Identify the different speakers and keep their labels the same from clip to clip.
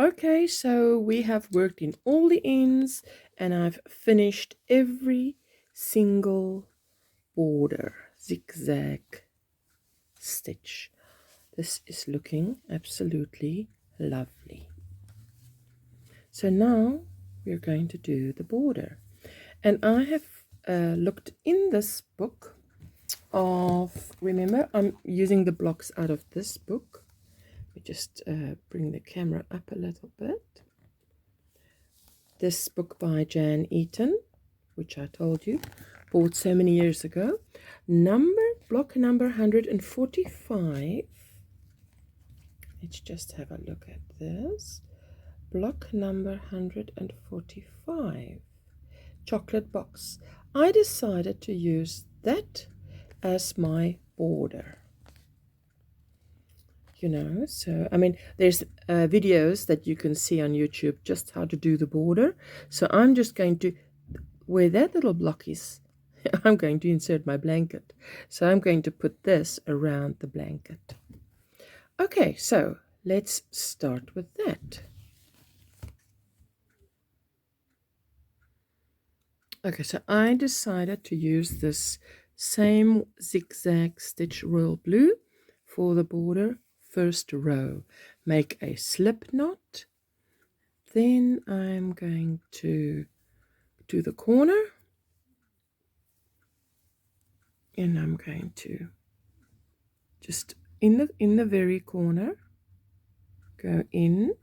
Speaker 1: Okay, so we have worked in all the ends and I've finished every single border zigzag stitch. This is looking absolutely lovely. So now we're going to do the border. And I have looked in this book of, remember, I'm using the blocks out of this book. Let me just bring the camera up a little bit. This book by Jan Eaton, which I told you, bought so many years ago. Block number 145. Let's just have a look at this. Block number 145. Chocolate box. I decided to use that as my border. So I mean, there's videos that you can see on YouTube just how to do the border. So I'm just going to, where that little block is, I'm going to insert my blanket. So I'm going to put this around the blanket. Okay, so let's start with that. Okay, so I decided to use this same zigzag stitch royal blue for the border. First row, make a slip knot, then I'm going to do the corner, and I'm going to just in the very corner go in,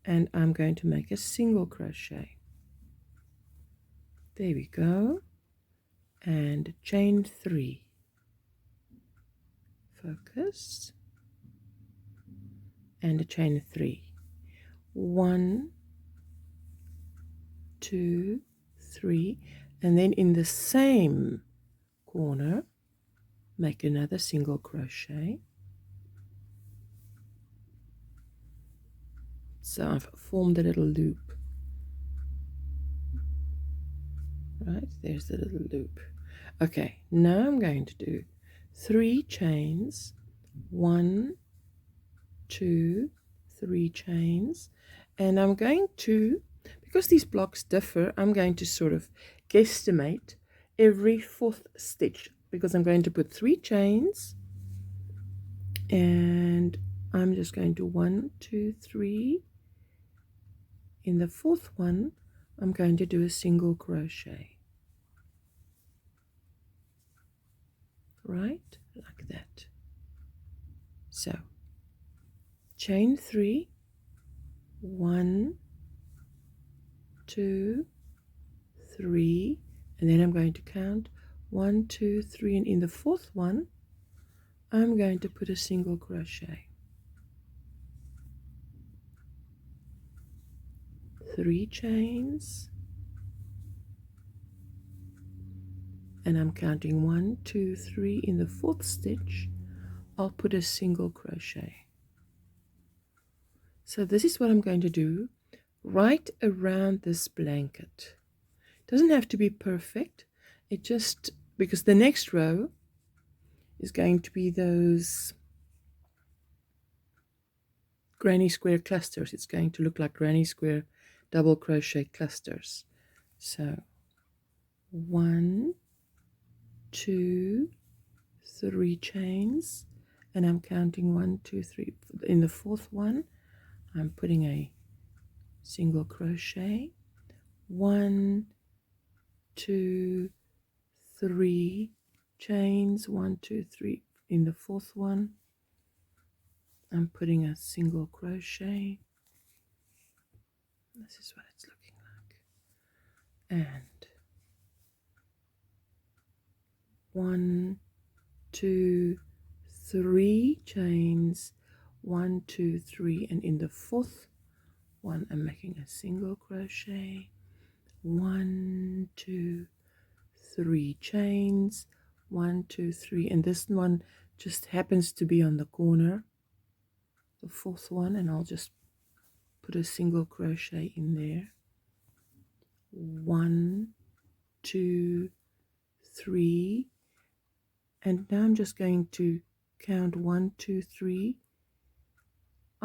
Speaker 1: and I'm going to make a single crochet. There we go, and chain 3. Focus, and a chain 3. 1, 2, 3, and then in the same corner make another single crochet. So I've formed a little loop. Right, there's the little loop. Okay, now I'm going to do 3 chains, 1, 2, 3 chains, and I'm going to, because these blocks differ, I'm going to sort of guesstimate every 4th stitch, because I'm going to put 3 chains, and I'm just going to 1, 2, 3. In the 4th one, I'm going to do a single crochet. Right, like that. So chain 3, 1, 2, 3, and then I'm going to count 1, 2, 3, and in the 4th one I'm going to put a single crochet. 3 chains, and I'm counting 1, 2, 3. In the 4th stitch I'll put a single crochet. So this is what I'm going to do right around this blanket. It doesn't have to be perfect, it just, because the next row is going to be those granny square clusters. It's going to look like granny square double crochet clusters. So 1, 2, 3 chains, and I'm counting 1, 2, 3. In the 4th one I'm putting a single crochet. 1, 2, 3 chains, 1, 2, 3. In the 4th one I'm putting a single crochet. This is what it's looking like. And 1, 2, 3 chains, 1, 2, 3, and in the 4th one I'm making a single crochet. 1, 2, 3 chains, 1, 2, 3, and this one just happens to be on the corner, the 4th one, and I'll just put a single crochet in there. 1, 2, 3, and now I'm just going to count 1, 2, 3.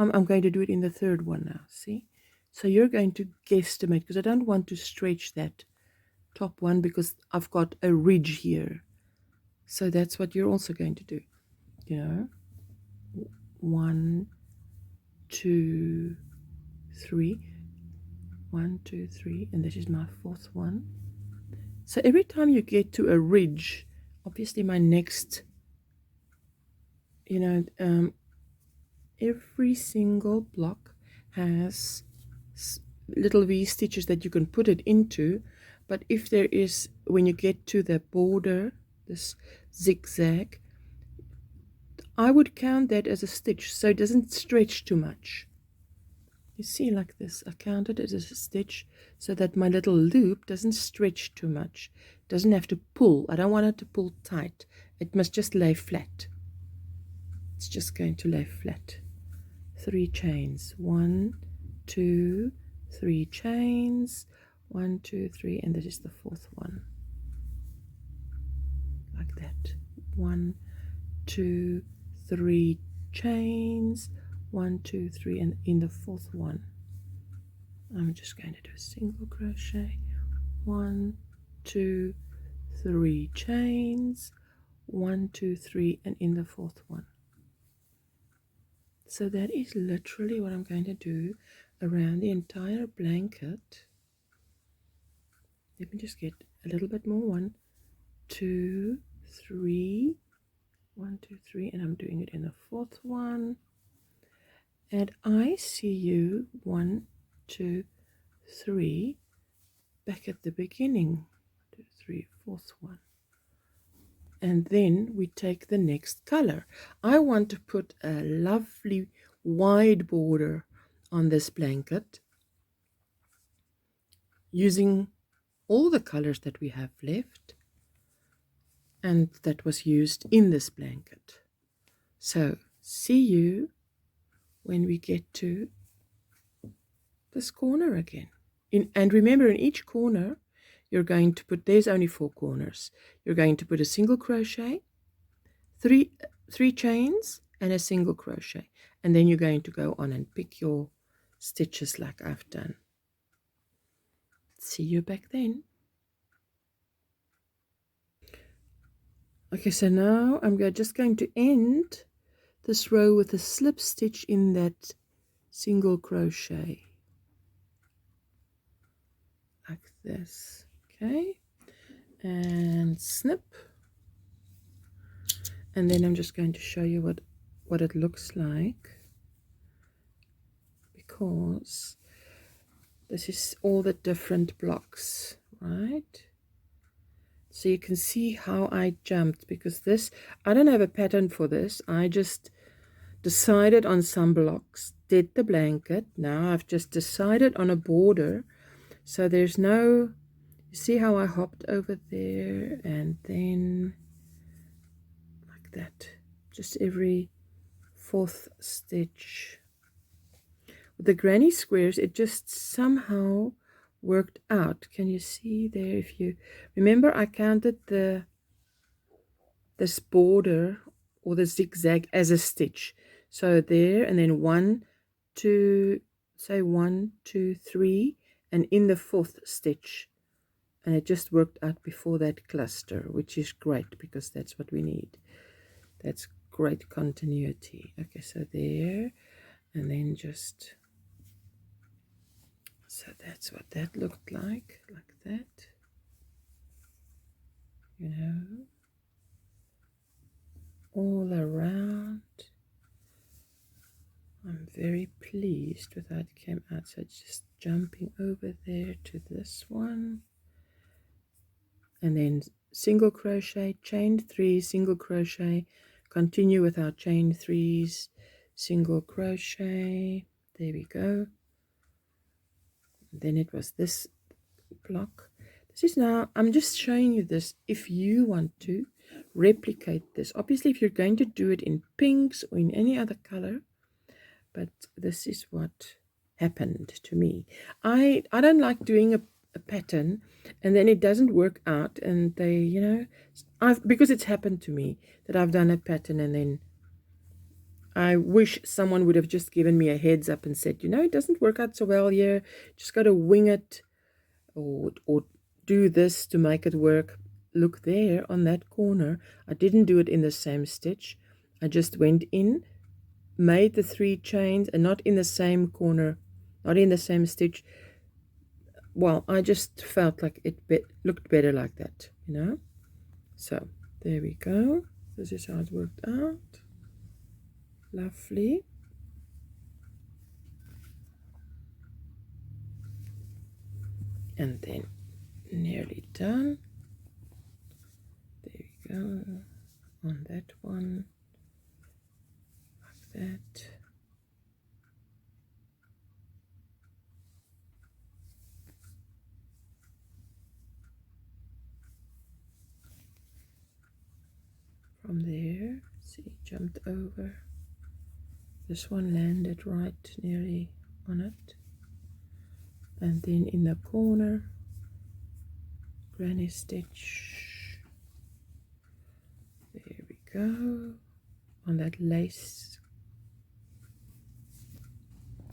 Speaker 1: I'm going to do it in the third one now, see? So you're going to guesstimate, because I don't want to stretch that top one because I've got a ridge here. So that's what you're also going to do. You know, 1, 2, 3. 1, 2, 3, and this is my fourth one. So every time you get to a ridge, obviously my next, every single block has little V stitches that you can put it into. But if there is, when you get to the border, this zigzag, I would count that as a stitch so it doesn't stretch too much. You see, like this, I counted it as a stitch so that my little loop doesn't stretch too much. It doesn't have to pull. I don't want it to pull tight. It must just lay flat. It's just going to lay flat. 3 chains. 1, 2, 3 chains. 1, 2, 3, and this is the fourth one. Like that. 1, 2, 3 chains. 1, 2, 3, and in the fourth one I'm just going to do a single crochet. 1, 2, 3 chains. 1, 2, 3, and in the fourth one. So that is literally what I'm going to do around the entire blanket. Let me just get a little bit more. 1, 2, 3. 1, 2, 3, and I'm doing it in the fourth one. And I see you 1, 2, 3 back at the beginning. 2, 3, fourth one. And then we take the next color. I want to put a lovely wide border on this blanket using all the colors that we have left and that was used in this blanket. So see you when we get to this corner again. And remember, in each corner you're going to put, there's only 4 corners, you're going to put a single crochet, 3 chains, and a single crochet, and then you're going to go on and pick your stitches like I've done. See you back then. Okay, so now I'm just going to end this row with a slip stitch in that single crochet like this. Okay, and snip, and then I'm just going to show you what it looks like, because this is all the different blocks, right? So you can see how I jumped, because this, I don't have a pattern for this. I just decided on some blocks, did the blanket. Now I've just decided on a border. So there's no, you see how I hopped over there and then like that. Just every 4th stitch. With the granny squares, it just somehow worked out. Can you see there? If you remember, I counted this border or the zigzag as a stitch. So there, and then 1, 2, say 1, 2, 3, and in the 4th stitch, and it just worked out before that cluster, which is great because that's what we need. That's great continuity. Okay, so there, and then just, so that's what that looked like that, you know, all around. I'm very pleased with how it came out. So it's just jumping over there to this one, and then single crochet, chain 3, single crochet, continue with our chain 3s, single crochet, there we go. Then it was this block. This is now, I'm just showing you this if you want to replicate this. Obviously if you're going to do it in pinks or in any other color, but this is what happened to me. I don't like doing a pattern and then it doesn't work out, and they, you know, because it's happened to me that I've done a pattern and then I wish someone would have just given me a heads up and said, you know, it doesn't work out so well here. Just got to wing it or do this to make it work. Look there on that corner. I didn't do it in the same stitch. I just went in, made the 3 chains, and not in the same corner, not in the same stitch. Well, I just felt like it looked better like that, you know. So there we go. This is how it worked out. Lovely. And then nearly done. There we go. On that one, like that. From there, see, jumped over. This one landed right nearly on it. And then in the corner, granny stitch. There we go. On that lace,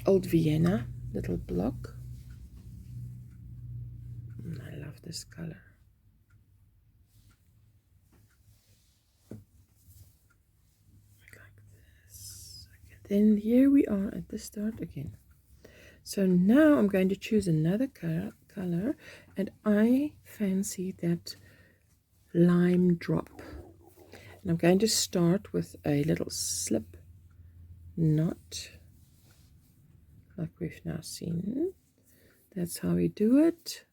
Speaker 1: old Vienna little block. I love this color. Like this. Okay. Then here we are at the start again. So now I'm going to choose another color, and I fancy that lime drop. And I'm going to start with a little slip knot, like we've now seen. That's how we do it.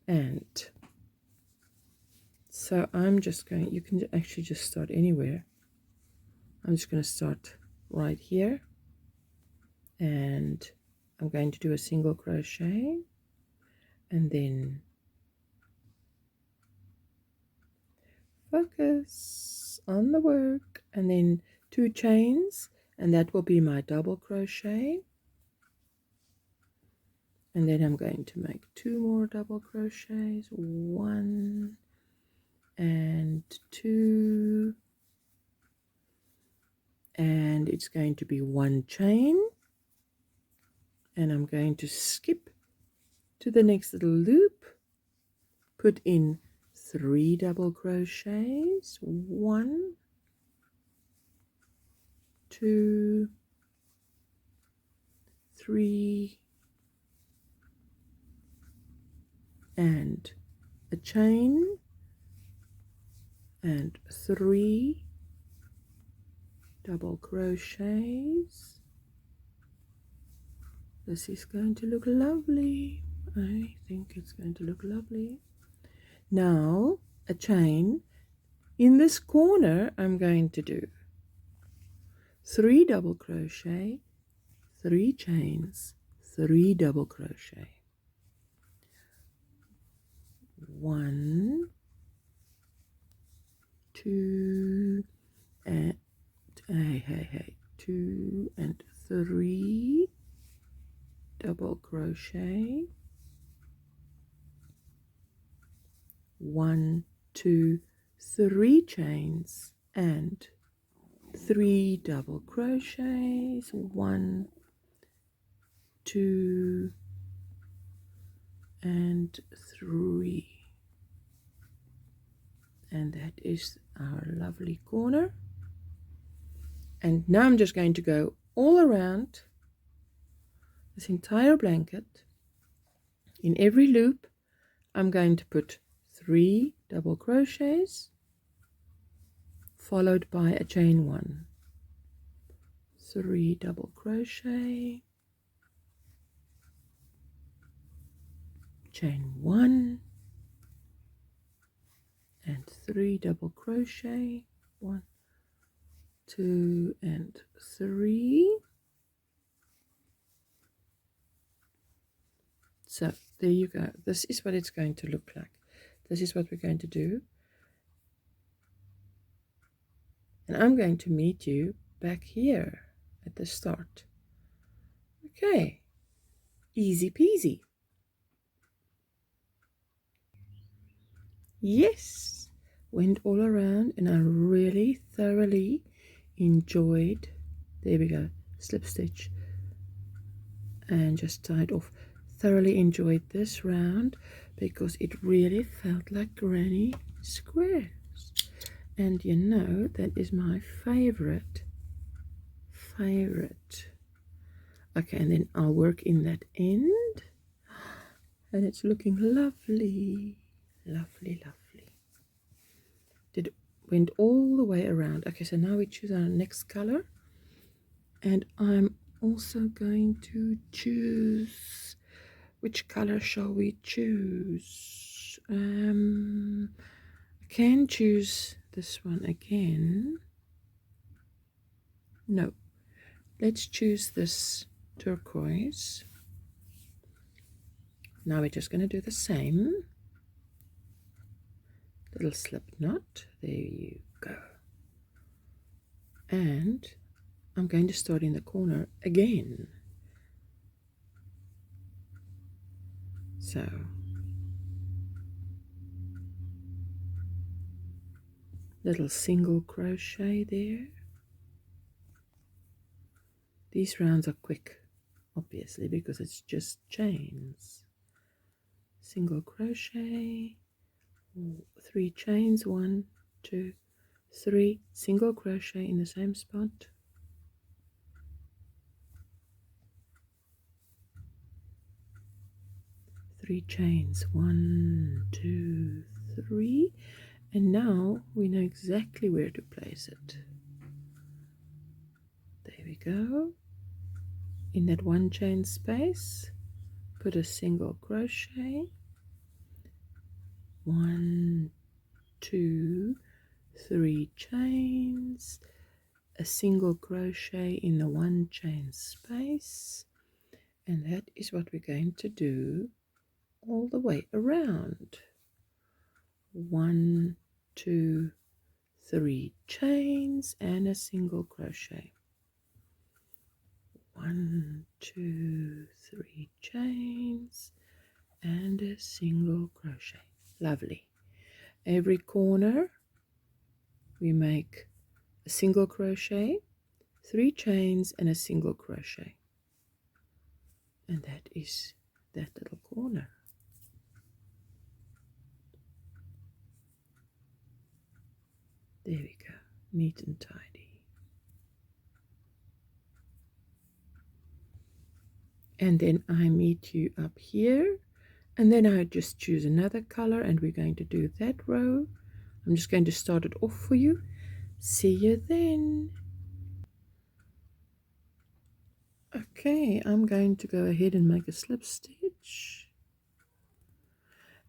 Speaker 1: And so I'm just going, you can actually just start anywhere. I'm just going to start right here, and I'm going to do a single crochet, and then focus on the work, and then 2 chains, and that will be my double crochet. And then I'm going to make 2 more double crochets, 1 and 2, and it's going to be 1 chain, and I'm going to skip to the next little loop, put in 3 double crochets, 1, 2, 3, and a chain, and 3 double crochets. This is going to look lovely. I think it's going to look lovely. Now a chain. In this corner I'm going to do 3 double crochet, 3 chains, 3 double crochet, 1, 2, and 2 and 3 double crochet, 1, 2, 3 chains, and 3 double crochets, 1, 2, and 3, and that is our lovely corner. And now I'm just going to go all around this entire blanket. In every loop I'm going to put 3 double crochets followed by a chain 1, 3 double crochet, chain 1, and 3 double crochet, 1, 2, and 3. So there you go. This is what it's going to look like. This is what we're going to do. And I'm going to meet you back here at the start. Okay, easy peasy. Yes, went all around, and I really thoroughly enjoyed, there we go, slip stitch, and just tied off. Thoroughly enjoyed this round because it really felt like granny squares, and you know that is my favorite. Okay, and then I'll work in that end, and it's looking lovely. It went all the way around. Okay, so now we choose our next color, and I'm also going to choose, which color shall we choose? I can choose this one again. No, let's choose this turquoise. Now we're just going to do the same little slip knot. There you go. And I'm going to start in the corner again. So little single crochet there. These rounds are quick, obviously, because it's just chains. Single crochet, 3 chains, 1, 2, 3, single crochet in the same spot. Three chains, 1, 2, 3, and now we know exactly where to place it. There we go. In that 1 chain space, put a single crochet, 1, 2, 3 chains, a single crochet in the 1 chain space, and that is what we're going to do all the way around. 1, 2, 3 chains and a single crochet. 1, 2, 3 chains and a single crochet. Lovely. Every corner we make a single crochet, 3 chains and a single crochet, and that is that little corner. There we go, neat and tidy. And then I meet you up here, and then I just choose another color, and we're going to do that row. I'm just going to start it off for you. See you then. Okay, I'm going to go ahead and make a slip stitch,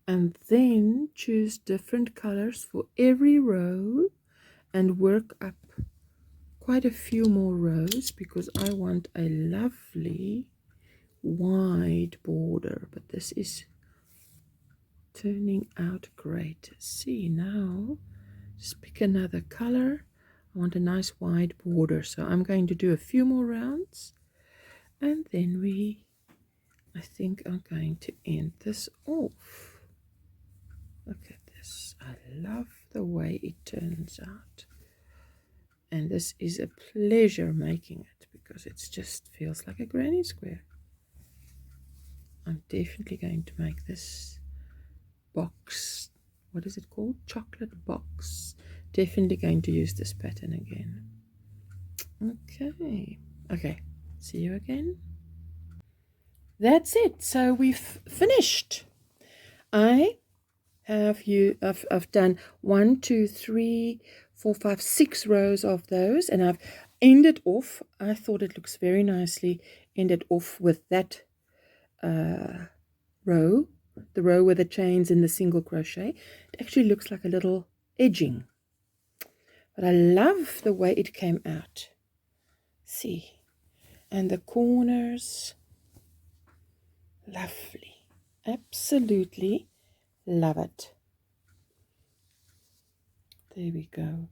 Speaker 1: and then choose different colors for every row and work up quite a few more rows because I want a lovely wide border. But this is turning out great. See, now just pick another color. I want a nice wide border, so I'm going to do a few more rounds, and then I think I'm going to end this off. Look at this. I love the way it turns out, and this is a pleasure making it because it just feels like a granny square. I'm definitely going to make this box, what is it called, chocolate box. Definitely going to use this pattern again. Okay, see you again. That's it. So we've finished. I've done 1, 2, 3, 4, 5, 6 rows of those, and I've ended off. I thought it looks very nicely ended off with that row, the row with the chains and the single crochet. It actually looks like a little edging, but I love the way it came out. See, and the corners, lovely, absolutely love it. There we go.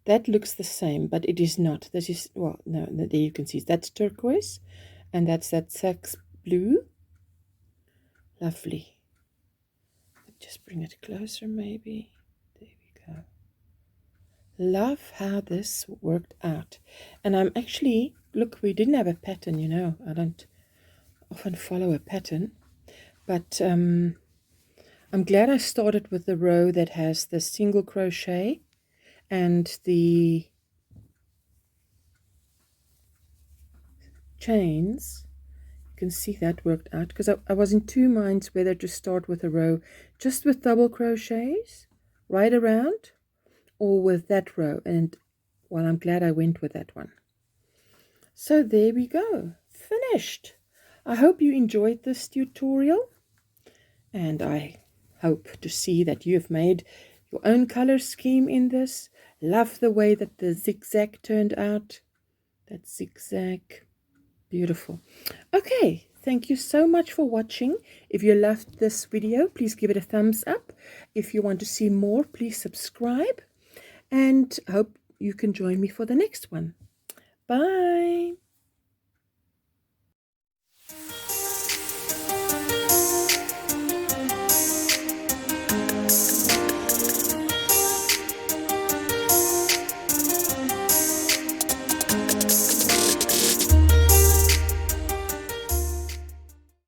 Speaker 1: That looks the same, but it is not. This is, well, no, there you can see that's turquoise, and that's that sax blue. Lovely. Just bring it closer, maybe. There we go. Love how this worked out. And I'm actually, look, we didn't have a pattern, you know. I don't often follow a pattern. But I'm glad I started with the row that has the single crochet and the chains. You can see that worked out, because I was in two minds whether to start with a row just with double crochets right around, or with that row. And well, I'm glad I went with that one. So there we go, finished. I hope you enjoyed this tutorial, and I hope to see that you have made your own color scheme in this. Love the way that the zigzag turned out. That zigzag, beautiful. Okay, thank you so much for watching. If you loved this video, please give it a thumbs up. If you want to see more, please subscribe, and I hope you can join me for the next one. Bye.